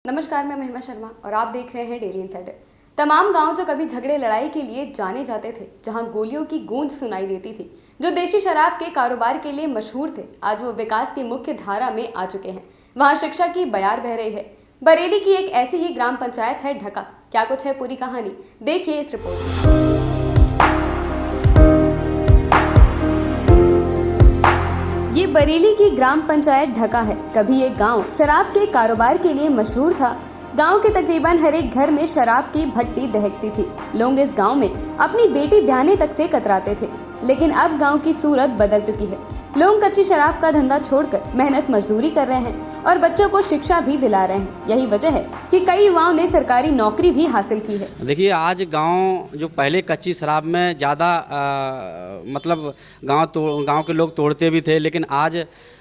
नमस्कार, मैं महिमा शर्मा और आप देख रहे हैं डेली इनसाइडर। तमाम गांव जो कभी झगड़े लड़ाई के लिए जाने जाते थे, जहां गोलियों की गूंज सुनाई देती थी, जो देशी शराब के कारोबार के लिए मशहूर थे, आज वो विकास की मुख्य धारा में आ चुके हैं। वहां शिक्षा की बयार बह रही है। बरेली की एक ऐसी ही ग्राम पंचायत है ढका। क्या कुछ है पूरी कहानी, देखिए इस रिपोर्ट में। ये बरेली की ग्राम पंचायत ढका है। कभी ये गांव शराब के कारोबार के लिए मशहूर था। गांव के तकरीबन हर एक घर में शराब की भट्टी दहकती थी। लोग इस गांव में अपनी बेटी ब्याहने तक से कतराते थे, लेकिन अब गांव की सूरत बदल चुकी है। लोग कच्ची शराब का धंधा छोड़कर मेहनत मजदूरी कर रहे हैं और बच्चों को शिक्षा भी दिला रहे हैं। यही वजह है कि कई युवाओं ने सरकारी नौकरी भी हासिल की है। देखिए, आज गांव जो पहले कच्ची शराब में ज़्यादा मतलब गांव के लोग तोड़ते भी थे, लेकिन आज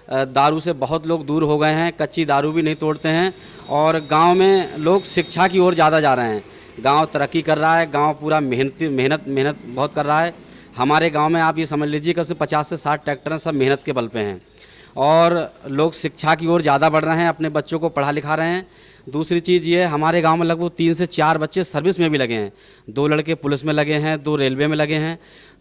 दारू से बहुत लोग दूर हो गए हैं। कच्ची दारू भी नहीं तोड़ते हैं और गांव में लोग शिक्षा की ओर ज़्यादा जा रहे हैं। गांव तरक्की कर रहा है, गांव पूरा मेहनत बहुत कर रहा है। हमारे गांव में आप ये समझ लीजिए कि 50 से 60 ट्रैक्टर सब मेहनत के बल पे हैं और लोग शिक्षा की ओर ज़्यादा बढ़ रहे हैं, अपने बच्चों को पढ़ा लिखा रहे हैं। दूसरी चीज़ ये, हमारे गांव में लगभग 3 से 4 बच्चे सर्विस में भी लगे हैं। 2 लड़के पुलिस में लगे हैं, 2 रेलवे में लगे हैं।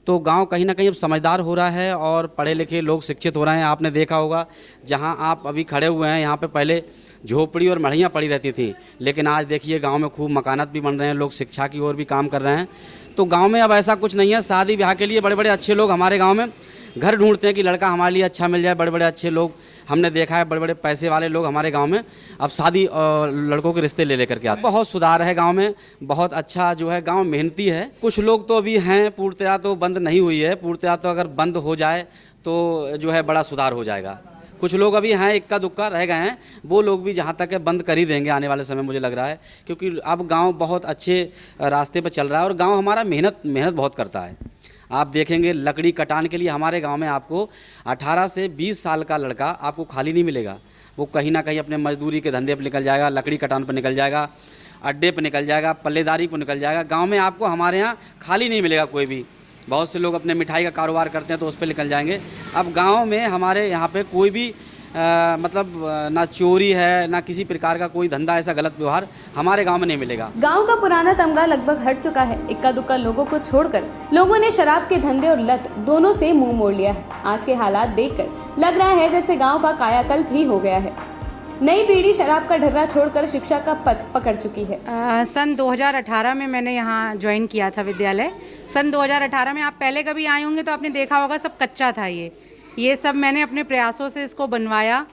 तो गांव कहीं ना कहीं अब समझदार हो रहा है और पढ़े लिखे लोग शिक्षित हो रहे हैं। आपने देखा होगा, जहां आप अभी खड़े हुए हैं, यहाँ पे पहले झोपड़ी और मढ़ियाँ पड़ी रहती थी, लेकिन आज देखिए गांव में खूब मकानात भी बन रहे हैं, लोग शिक्षा की ओर भी काम कर रहे हैं। तो गांव में अब ऐसा कुछ नहीं है। शादी ब्याह के लिए बड़े बड़े अच्छे लोग हमारे गाँव में घर ढूंढते हैं कि लड़का हमारे लिए अच्छा मिल जाए। बड़े बड़े अच्छे लोग हमने देखा है, बड़े बड़े पैसे वाले लोग हमारे गांव में अब शादी लड़कों के रिश्ते ले लेकर के आते हैं। बहुत सुधार है गांव में, बहुत अच्छा जो है, गांव मेहनती है। कुछ लोग तो अभी हैं, पूर्णतया तो बंद नहीं हुई है। पूर्णतया तो अगर बंद हो जाए तो जो है बड़ा सुधार हो जाएगा। कुछ लोग अभी हैं, इक्का दुक्का रह गए हैं, वो लोग भी जहाँ तक है बंद कर ही देंगे आने वाले समय, मुझे लग रहा है, क्योंकि अब गाँव बहुत अच्छे रास्ते पर चल रहा है और गाँव हमारा मेहनत बहुत करता है। आप देखेंगे, लकड़ी कटान के लिए हमारे गांव में आपको 18 से 20 साल का लड़का आपको खाली नहीं मिलेगा। वो कहीं ना कहीं अपने मजदूरी के धंधे पर निकल जाएगा, लकड़ी कटान पर निकल जाएगा, अड्डे पर निकल जाएगा, पल्लेदारी पर निकल जाएगा। गांव में आपको हमारे यहाँ खाली नहीं मिलेगा कोई भी। बहुत से लोग अपने मिठाई का कारोबार करते हैं तो उस पर निकल जाएंगे। अब गाँव में हमारे यहाँ पर कोई भी मतलब ना चोरी है, ना किसी प्रकार का कोई धंधा, ऐसा गलत व्यवहार हमारे गांव में नहीं मिलेगा। गांव का पुराना तमगा लगभग हट चुका है। इक्का दुक्का लोगों को छोड़कर लोगों ने शराब के धंधे और लत दोनों से मुंह मोड़ लिया है। आज के हालात देखकर लग रहा है जैसे गांव का कायाकल्प ही हो गया है। नई पीढ़ी शराब का ढर्रा छोड़कर शिक्षा का पथ पकड़ चुकी है। सन 2018 में मैंने यहाँ ज्वाइन किया था विद्यालय। सन 2018 में, आप पहले कभी आए होंगे तो आपने देखा होगा, सब कच्चा था। ये सब मैंने अपने प्रयासों से इसको बनवाया।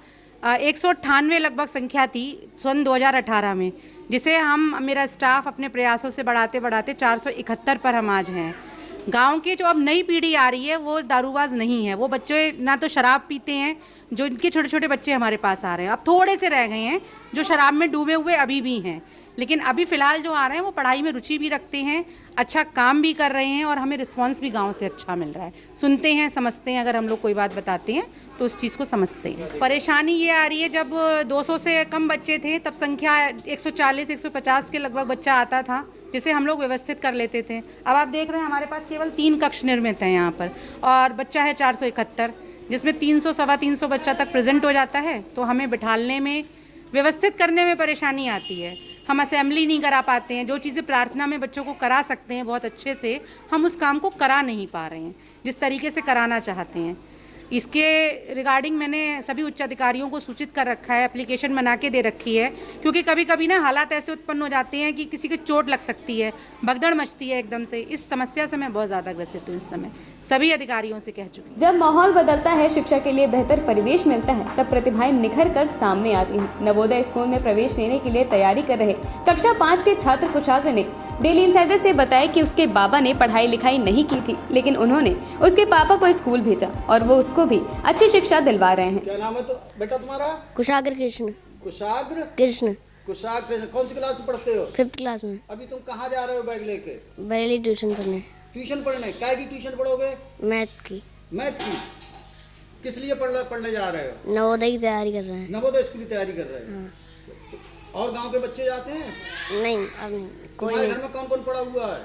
198 लगभग संख्या थी सन 2018 में, जिसे मेरा स्टाफ अपने प्रयासों से बढ़ाते बढ़ाते 471 पर हम आज हैं। गांव की जो अब नई पीढ़ी आ रही है वो दारूबाज नहीं है। वो बच्चे ना तो शराब पीते हैं, जो इनके छोटे छोटे बच्चे हमारे पास आ रहे हैं, अब थोड़े से रह गए हैं जो शराब में डूबे हुए अभी भी हैं। लेकिन अभी फ़िलहाल जो आ रहे हैं वो पढ़ाई में रुचि भी रखते हैं, अच्छा काम भी कर रहे हैं और हमें रिस्पांस भी गांव से अच्छा मिल रहा है। सुनते हैं, समझते हैं। अगर हम लोग कोई बात बताते हैं तो उस चीज़ को समझते हैं। परेशानी ये आ रही है, जब 200 से कम बच्चे थे तब संख्या 140-150 के लगभग बच्चा आता था, जिसे हम लोग व्यवस्थित कर लेते थे। अब आप देख रहे हैं हमारे पास केवल 3 कक्ष निर्मित हैं यहाँ पर और बच्चा है 471, जिसमें 300 सवा 300 बच्चा तक प्रेजेंट हो जाता है। तो हमें बिठालने में, व्यवस्थित करने में परेशानी आती है। हम असेंबली नहीं करा पाते हैं। जो चीज़ें प्रार्थना में बच्चों को करा सकते हैं बहुत अच्छे से, हम उस काम को करा नहीं पा रहे हैं जिस तरीके से कराना चाहते हैं। इसके रिगार्डिंग मैंने सभी उच्च अधिकारियों को सूचित कर रखा है, एप्लीकेशन बना के दे रखी है, क्योंकि कभी कभी ना हालात ऐसे उत्पन्न हो जाते हैं कि किसी को चोट लग सकती है, भगदड़ मचती है एकदम से। इस समस्या से मैं बहुत ज़्यादा ग्रसित हूँ इस समय, सभी अधिकारियों से कह चुकी। जब माहौल बदलता है, शिक्षा के लिए बेहतर परिवेश मिलता है, तब प्रतिभाएं निखर कर सामने आती हैं। नवोदय स्कूल में प्रवेश लेने के लिए तैयारी कर रहे कक्षा 5 के छात्र कुशाग्र ने डेली इनसाइडर से बताया कि उसके बाबा ने पढ़ाई लिखाई नहीं की थी, लेकिन उन्होंने उसके पापा को स्कूल भेजा और वो उसको भी अच्छी शिक्षा दिलवा रहे हैं। क्या नाम है तो बेटा तुम्हारा? कुशाग्र कृष्ण। कुशाग्र कृष्ण। कुशाग्र कृष्ण। कौन सी क्लास में पढ़ते हो? 5th क्लास में। अभी तुम कहाँ जा रहे हो बैग लेके? बरेली ट्यूशन पढ़ने। ट्यूशन पढ़ने? क्या की ट्यूशन पढ़ोगे? मैथ की। मैथ की? किस लिए पढ़ने जा रहे हो? नवोदय की तैयारी कर रहे हैं। नवोदय स्कूल की तैयारी कर रहे हैं। हाँ। और गांव के बच्चे जाते हैं? नहीं, अब नहीं, कोई तुम्हारे नहीं। घर में कौन कौन पढ़ा हुआ है?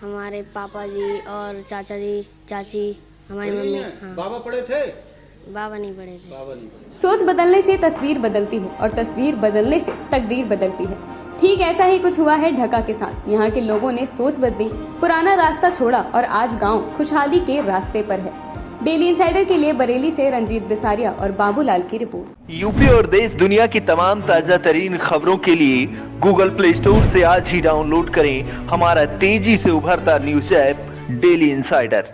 हमारे पापा जी और चाचा जी, चाची, हमारी पढ़ी मम्मी। हैं? हाँ। बाबा पढ़े थे? बाबा नहीं पढ़े थे। सोच बदलने से तस्वीर बदलती है और तस्वीर बदलने से तकदीर बदलती है। ठीक ऐसा ही कुछ हुआ है ढाका के साथ। यहाँ के लोगों ने सोच बदली, पुराना रास्ता छोड़ा और आज गांव खुशहाली के रास्ते पर है। डेली इंसाइडर के लिए बरेली से रंजीत बिसारिया और बाबूलाल की रिपोर्ट। यूपी और देश दुनिया की तमाम ताजा तरीन खबरों के लिए गूगल प्ले स्टोर से आज ही डाउनलोड करें हमारा तेजी से उभरता न्यूज ऐप डेली इंसाइडर।